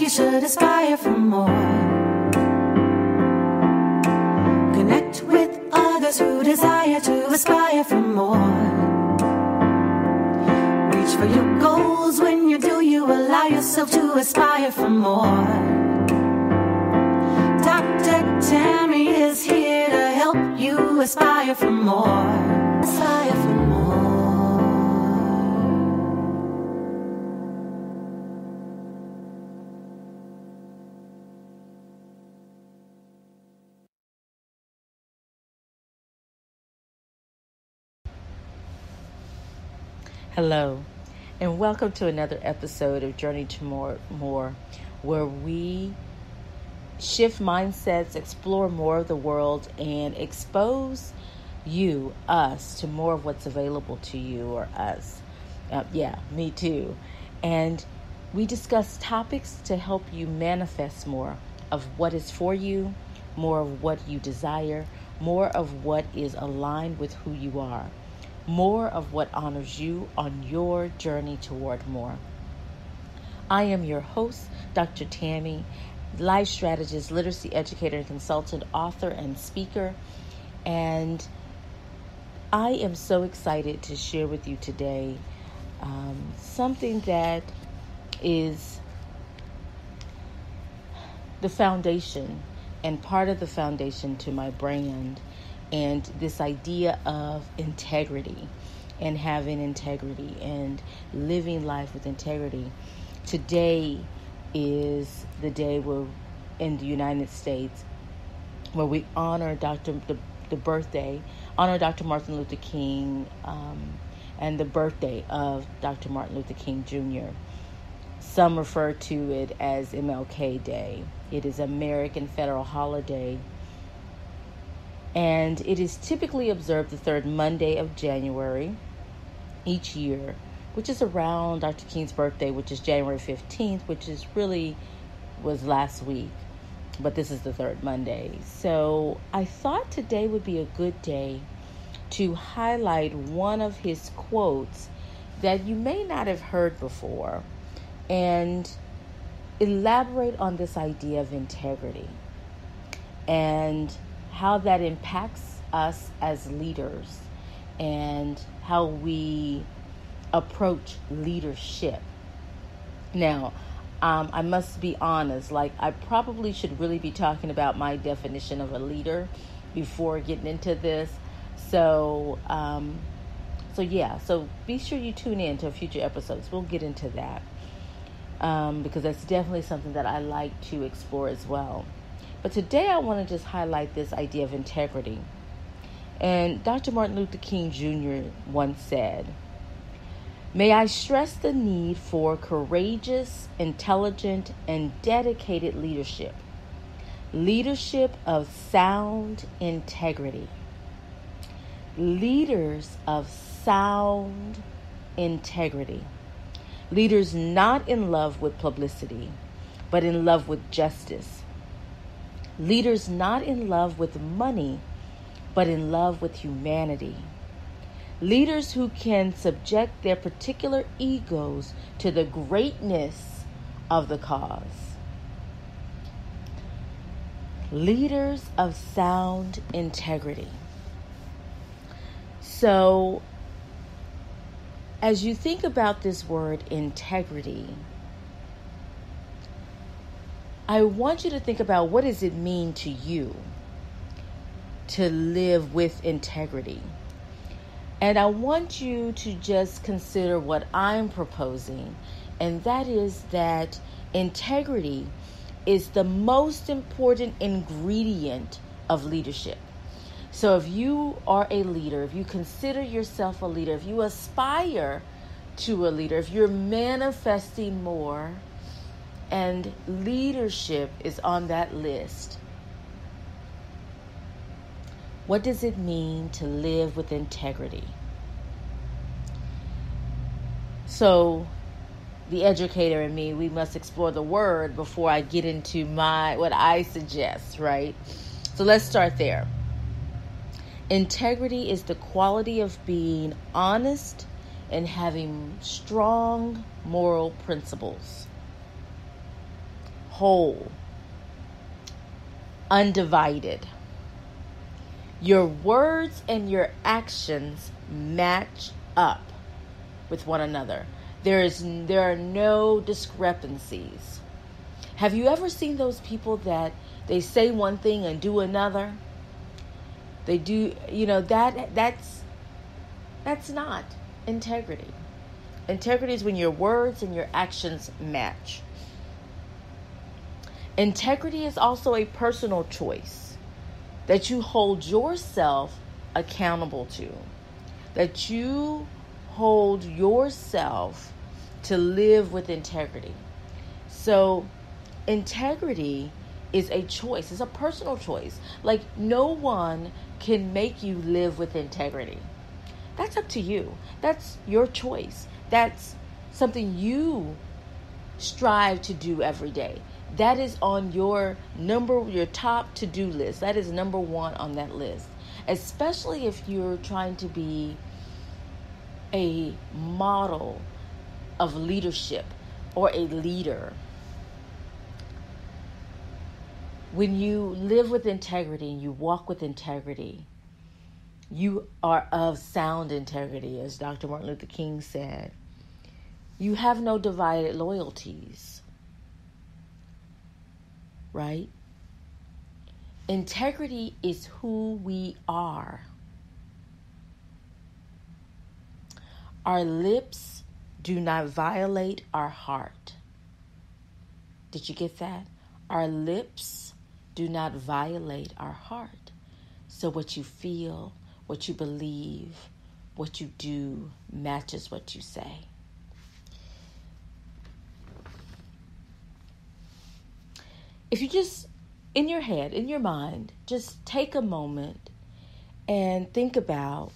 you should aspire for more. Connect with others who desire to aspire for more. Reach for your goals. When you do, you allow yourself to aspire for more. Dr. Tammy is here to help you aspire for more. Aspire for more. Hello, and welcome to another episode of Journey to More, where we shift mindsets, explore more of the world, and expose us, to more of what's available to you or us. Me too. And we discuss topics to help you manifest more of what is for you, more of what you desire, more of what is aligned with who you are, more of what honors you on your journey toward more. I am your host, Dr. Tammy, life strategist, literacy educator, and consultant, author, and speaker. And I am so excited to share with you today something that is the foundation and part of the foundation to my brand, and this idea of integrity and having integrity and living life with integrity. Today is the day where in the United States where we honor Dr. Martin Luther King and the birthday of Dr. Martin Luther King Jr. Some refer to it as MLK Day. It is American federal holiday, and it is typically observed the third Monday of January each year, which is around Dr. King's birthday, which is January 15th, which was last week, but this is the third Monday. So I thought today would be a good day to highlight one of his quotes that you may not have heard before and elaborate on this idea of integrity and how that impacts us as leaders and how we approach leadership. Now, I must be honest, I probably should really be talking about my definition of a leader before getting into this. So be sure you tune in to future episodes. We'll get into that because that's definitely something that I like to explore as well. But today I want to just highlight this idea of integrity. And Dr. Martin Luther King Jr. once said, "May I stress the need for courageous, intelligent, and dedicated leadership. Leadership of sound integrity. Leaders of sound integrity. Leaders not in love with publicity, but in love with justice. Leaders not in love with money, but in love with humanity. Leaders who can subject their particular egos to the greatness of the cause. Leaders of sound integrity." So, as you think about this word integrity, I want you to think about, what does it mean to you to live with integrity? And I want you to just consider what I'm proposing, and that is that integrity is the most important ingredient of leadership. So if you are a leader, if you consider yourself a leader, if you aspire to a leader, if you're manifesting more, and leadership is on that list, what does it mean to live with integrity? So, the educator in me, we must explore the word before I get into what I suggest, right? So let's start there. Integrity is the quality of being honest and having strong moral principles. whole, undivided. Your words and your actions match up with one another. There are no discrepancies. Have you ever seen those people that they say one thing and do another? They do, that's not integrity. Integrity is when your words and your actions match. Integrity is also a personal choice that you hold yourself accountable to. That you hold yourself to live with integrity. So integrity is a choice. It's a personal choice. Like, no one can make you live with integrity. That's up to you. That's your choice. That's something you strive to do every day. That is on your top to-do list. That is number one on that list. Especially if you're trying to be a model of leadership or a leader. When you live with integrity and you walk with integrity, you are of sound integrity, as Dr. Martin Luther King said. You have no divided loyalties, right? Integrity is who we are. Our lips do not violate our heart. Did you get that? Our lips do not violate our heart. So what you feel, what you believe, what you do matches what you say. If you just, in your head, in your mind, just take a moment and think about,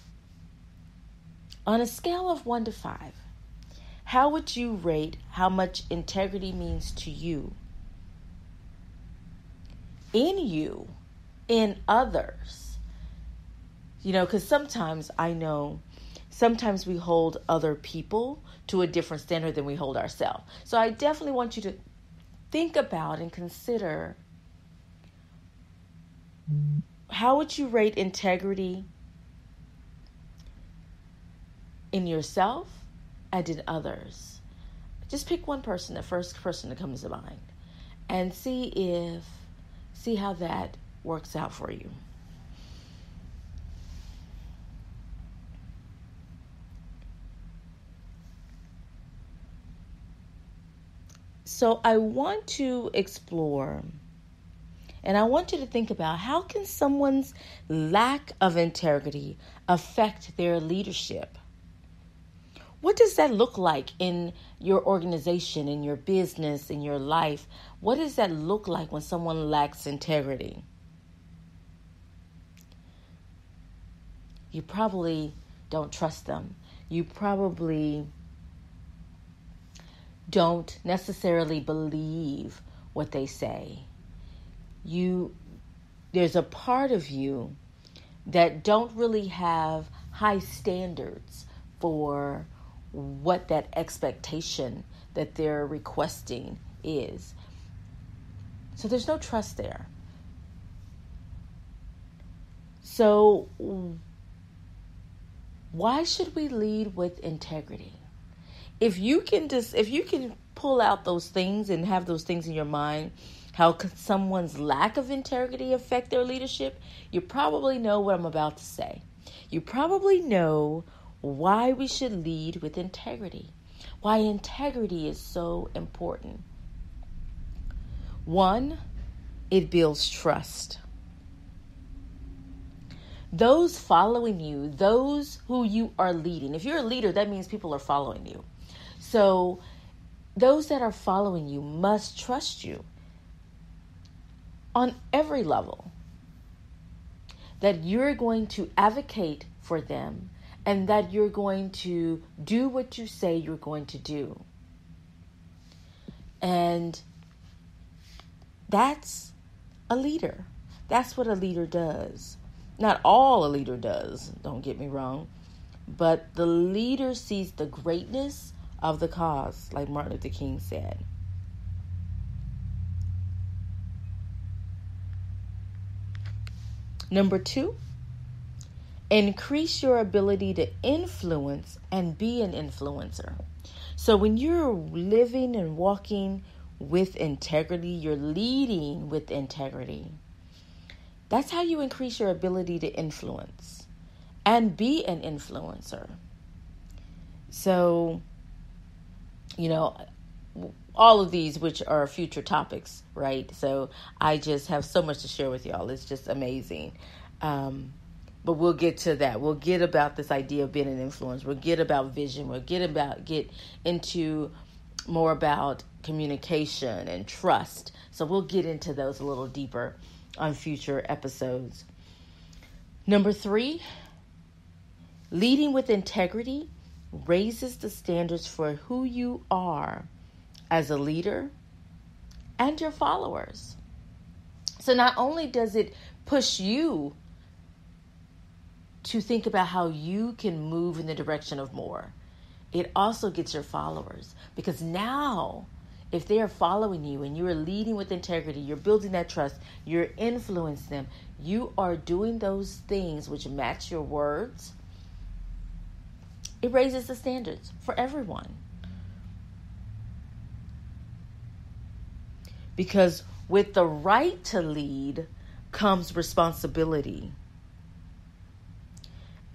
on a scale of 1 to 5, how would you rate how much integrity means to you? In others. Because sometimes we hold other people to a different standard than we hold ourselves. So I definitely want you to think about and consider, how would you rate integrity in yourself and in others? Just pick one person, the first person that comes to mind, and see how that works out for you. So I want to explore, and I want you to think about, how can someone's lack of integrity affect their leadership? What does that look like in your organization, in your business, in your life? What does that look like when someone lacks integrity? You probably don't trust them. You probably don't necessarily believe what they say. There's a part of you that don't really have high standards for what that expectation that they're requesting is. So there's no trust there. So why should we lead with integrity? If you can pull out those things and have those things in your mind, how could someone's lack of integrity affect their leadership? You probably know what I'm about to say. You probably know why we should lead with integrity. Why integrity is so important. 1, it builds trust. Those following you, those who you are leading. If you're a leader, that means people are following you. So those that are following you must trust you on every level, that you're going to advocate for them and that you're going to do what you say you're going to do. And that's a leader. That's what a leader does. Not all a leader does, don't get me wrong, but the leader sees the greatness of the cause, like Martin Luther King said. Number 2, increase your ability to influence and be an influencer. So when you're living and walking with integrity, you're leading with integrity. That's how you increase your ability to influence and be an influencer. So, all of these, which are future topics, right? So I just have so much to share with y'all. It's just amazing. But we'll get to that. We'll get about this idea of being an influencer. We'll get about vision. We'll get into more about communication and trust. So we'll get into those a little deeper on future episodes. Number 3, leading with integrity raises the standards for who you are as a leader and your followers. So not only does it push you to think about how you can move in the direction of more, it also gets your followers. Because now, if they are following you and you are leading with integrity, you're building that trust, you're influencing them, you are doing those things which match your words, it raises the standards for everyone. Because with the right to lead comes responsibility.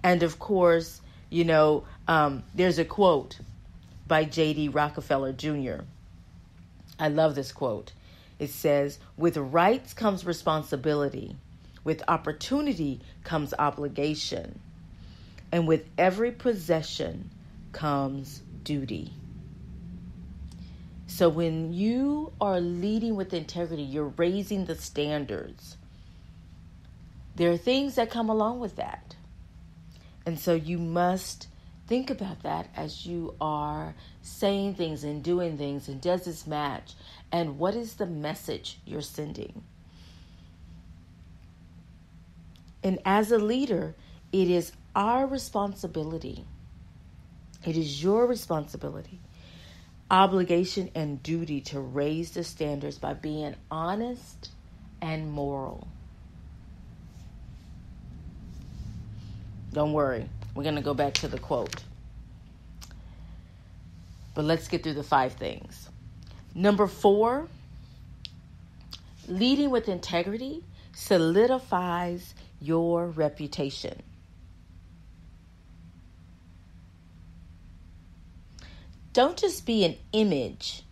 And of course, there's a quote by J.D. Rockefeller Jr. I love this quote. It says, with rights comes responsibility. With opportunity comes obligation. And with every possession comes duty. So when you are leading with integrity, you're raising the standards. There are things that come along with that. And so you must think about that as you are saying things and doing things. And does this match? And what is the message you're sending? And as a leader, it is our responsibility. It is your responsibility, obligation, and duty to raise the standards by being honest and moral. Don't worry, we're going to go back to the quote. But let's get through the 5 things. Number 4, leading with integrity solidifies your reputation. Don't just be an image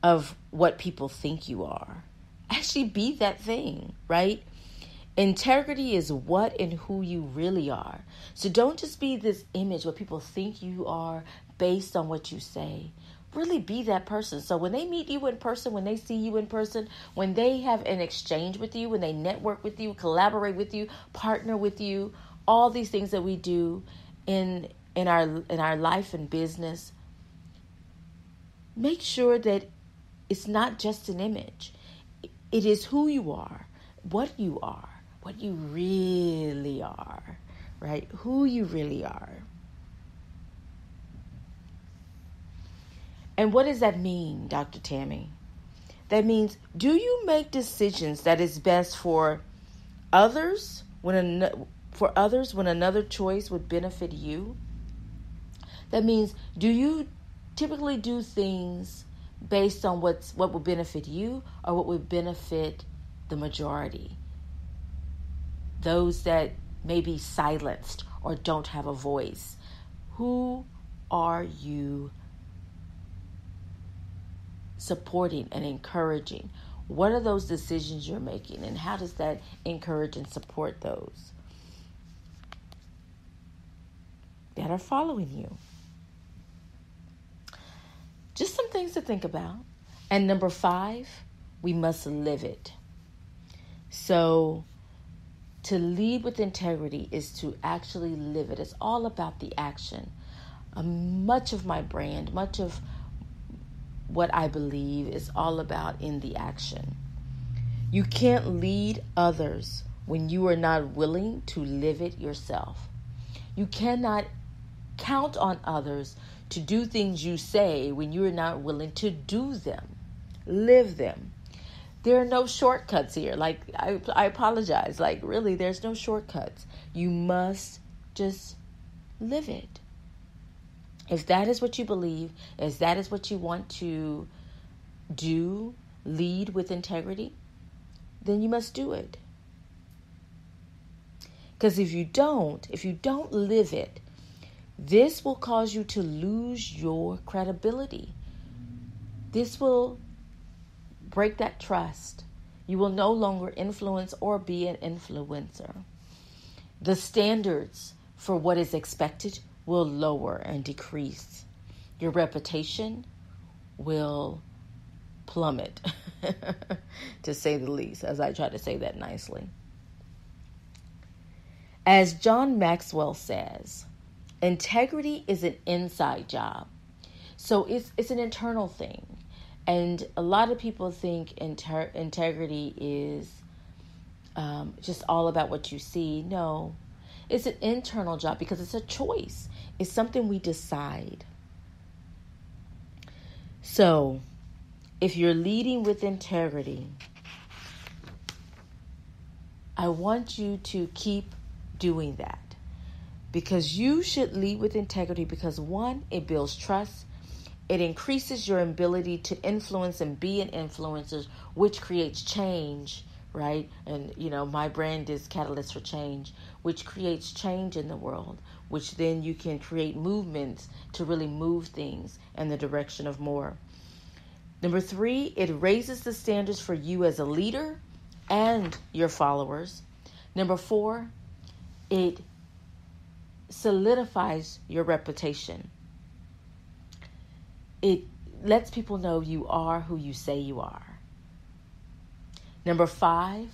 of what people think you are. Actually be that thing, right? Integrity is what and who you really are. So don't just be this image, what people think you are based on what you say. Really be that person. So when they meet you in person, when they see you in person, when they have an exchange with you, when they network with you, collaborate with you, partner with you, all these things that we do in our life and business, make sure that it's not just an image. It is who you are, what you really are, right? Who you really are. And what does that mean, Dr. Tammy? That means, do you make decisions that is best for others when another choice would benefit you? That means, do you typically do things based on what will benefit you or what would benefit the majority? Those that may be silenced or don't have a voice. Who are you supporting and encouraging? What are those decisions you're making, and how does that encourage and support those that are following you? Just some things to think about. And number 5, we must live it. So to lead with integrity is to actually live it. It's all about the action. Much of my brand, much of what I believe is all about in the action. You can't lead others when you are not willing to live it yourself. You cannot count on others to do things you say when you are not willing to do them, live them. There are no shortcuts here. Like, I apologize. Like, really, there's no shortcuts. You must just live it. If that is what you believe, if that is what you want to do, lead with integrity, then you must do it. Because if you don't live it, this will cause you to lose your credibility. This will break that trust. You will no longer influence or be an influencer. The standards for what is expected will lower and decrease. Your reputation will plummet, to say the least, as I try to say that nicely. As John Maxwell says, integrity is an inside job. So it's an internal thing. And a lot of people think integrity is just all about what you see. No, it's an internal job because it's a choice. It's something we decide. So if you're leading with integrity, I want you to keep doing that, because you should lead with integrity because, one, it builds trust. It increases your ability to influence and be an influencer, which creates change, right? And, my brand is Catalyst for Change, which creates change in the world, which then you can create movements to really move things in the direction of more. Number 3, it raises the standards for you as a leader and your followers. Number 4, it solidifies your reputation. It lets people know you are who you say you are. Number 5,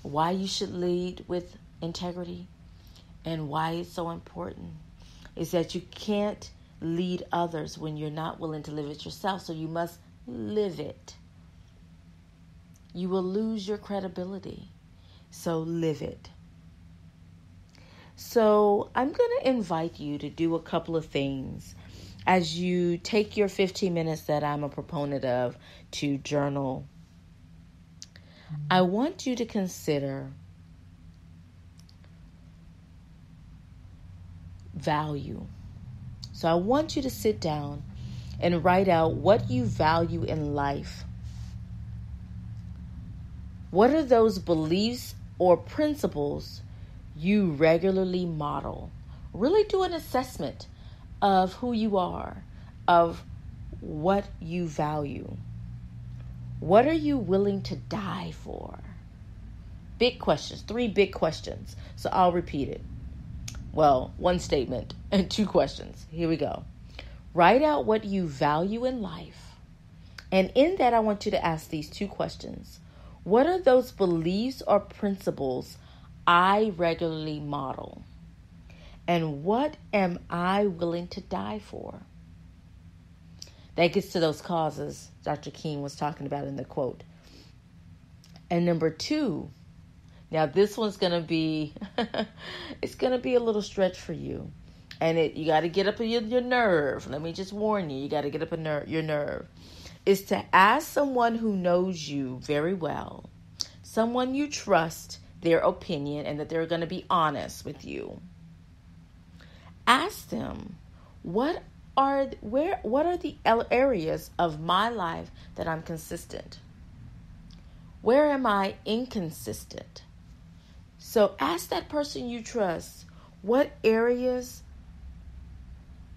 why you should lead with integrity and why it's so important is that you can't lead others when you're not willing to live it yourself. So you must live it. You will lose your credibility. So live it. So I'm going to invite you to do a couple of things as you take your 15 minutes that I'm a proponent of to journal. I want you to consider value. So I want you to sit down and write out what you value in life. What are those beliefs or principles you regularly model? Really do an assessment of who you are, of what you value. What are you willing to die for? Big questions, 3 big questions. So I'll repeat it. Well, 1 statement and 2 questions. Here we go. Write out what you value in life. And in that, I want you to ask these 2 questions. What are those beliefs or principles I regularly model? And what am I willing to die for? That gets to those causes Dr. King was talking about in the quote. And number 2, now this one's going to be, it's going to be a little stretch for you. And you got to get up your nerve. Let me just warn you, you got to get up your nerve. Is to ask someone who knows you very well, someone you trust their opinion and that they're going to be honest with you. Ask them, what are the areas of my life that I'm consistent? Where am I inconsistent? So ask that person you trust, what areas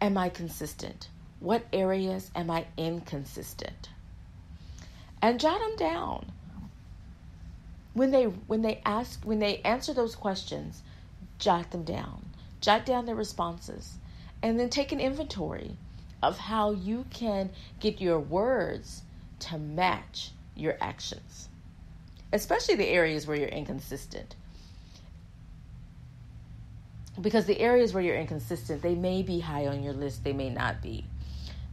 am I consistent? What areas am I inconsistent? And jot them down. When they answer those questions, jot them down. Jot down their responses. And then take an inventory of how you can get your words to match your actions. Especially the areas where you're inconsistent. Because the areas where you're inconsistent, they may be high on your list, they may not be.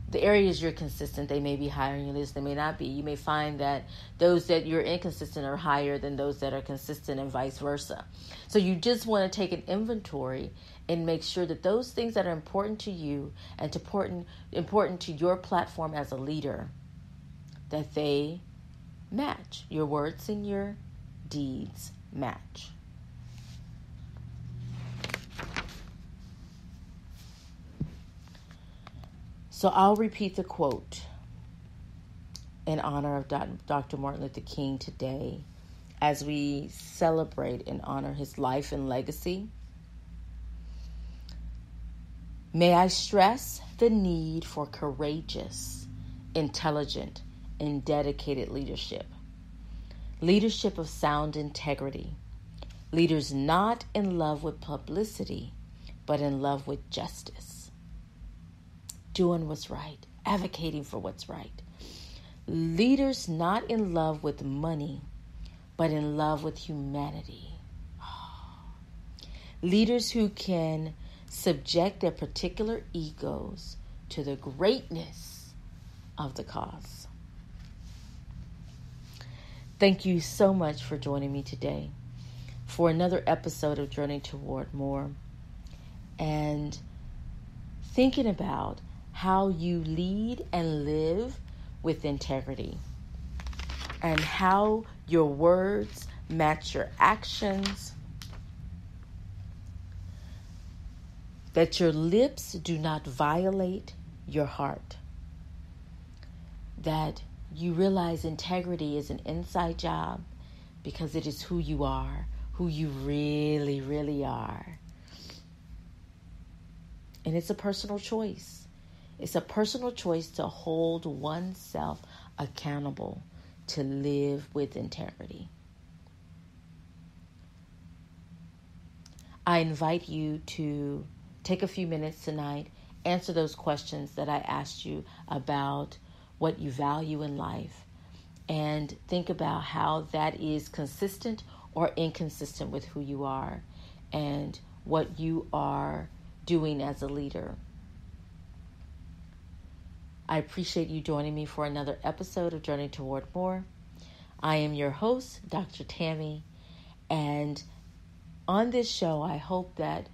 The areas you're consistent, they may be higher on your list, they may not be. You may find that those that you're inconsistent are higher than those that are consistent and vice versa. So you just want to take an inventory and make sure that those things that are important to you and important to your platform as a leader, that they match. Your words and your deeds match. So I'll repeat the quote in honor of Dr. Martin Luther King today as we celebrate and honor his life and legacy. May I stress the need for courageous, intelligent, and dedicated leadership. Leadership of sound integrity. Leaders not in love with publicity, but in love with justice. Doing what's right, advocating for what's right. Leaders not in love with money, but in love with humanity. Leaders who can subject their particular egos to the greatness of the cause. Thank you so much for joining me today for another episode of Journey Toward More, and thinking about how you lead and live with integrity, and how your words match your actions, that your lips do not violate your heart, that you realize integrity is an inside job because it is who you are, who you really, really are. And it's a personal choice. It's a personal choice to hold oneself accountable to live with integrity. I invite you to take a few minutes tonight, answer those questions that I asked you about what you value in life, and think about how that is consistent or inconsistent with who you are and what you are doing as a leader. I appreciate you joining me for another episode of Journey Toward More. I am your host, Dr. Tammy, and on this show, I hope that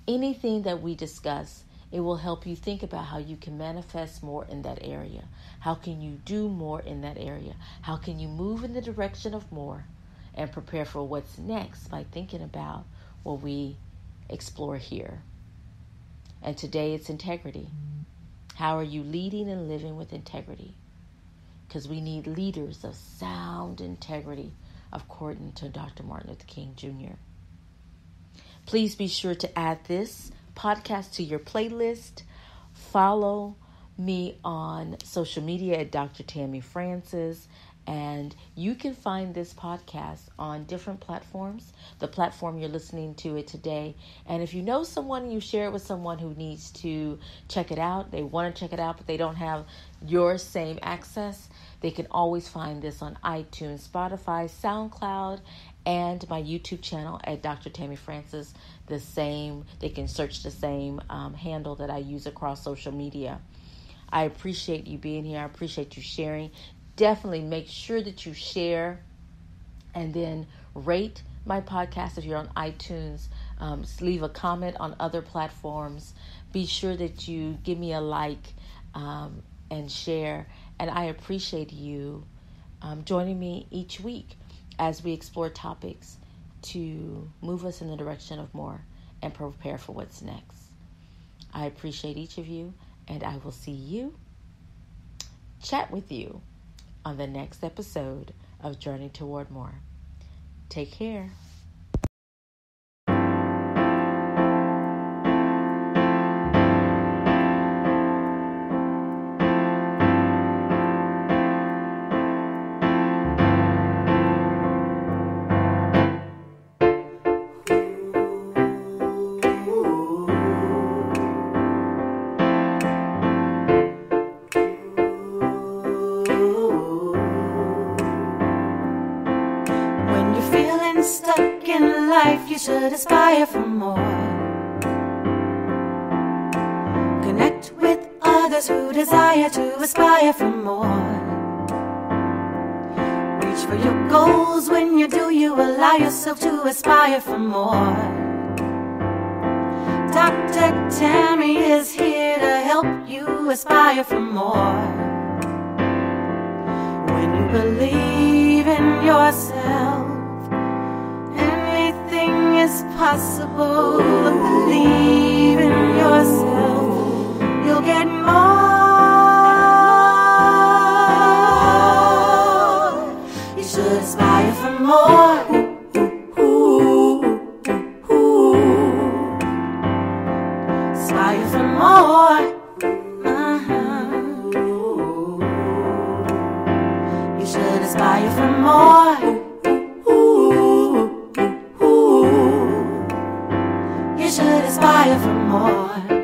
anything that we discuss, it will help you think about how you can manifest more in that area. How can you do more in that area? How can you move in the direction of more and prepare for what's next by thinking about what we explore here. And today it's integrity. How are you leading and living with integrity? Because we need leaders of sound integrity, according to Dr. Martin Luther King Jr. Please be sure to add this podcast to your playlist. Follow me on social media at Dr. Tammy Francis. And you can find this podcast on different platforms, the platform you're listening to it today. And if you know someone, you share it with someone who needs to check it out. They want to check it out, but they don't have your same access. They can always find this on iTunes, Spotify, SoundCloud, and my YouTube channel at Dr. Tammy Francis. The same, they can search the same handle that I use across social media. I appreciate you being here. I appreciate you sharing. Definitely make sure that you share and then rate my podcast if you're on iTunes. Leave a comment on other platforms. Be sure that you give me a like and share. And I appreciate you joining me each week as we explore topics to move us in the direction of more and prepare for what's next. I appreciate each of you, and I will see you, chat with you on the next episode of Journey Toward More. Take care. Stuck in life, you should aspire for more. Connect with others who desire to aspire for more. Reach for your goals. When you do, you allow yourself to aspire for more. Dr. Tammy is here to help you aspire for more. When you believe in yourself, anything is possible. Believe in yourself, you'll get more. You should aspire for more. Aspire for more. You should aspire for more. You should aspire for more.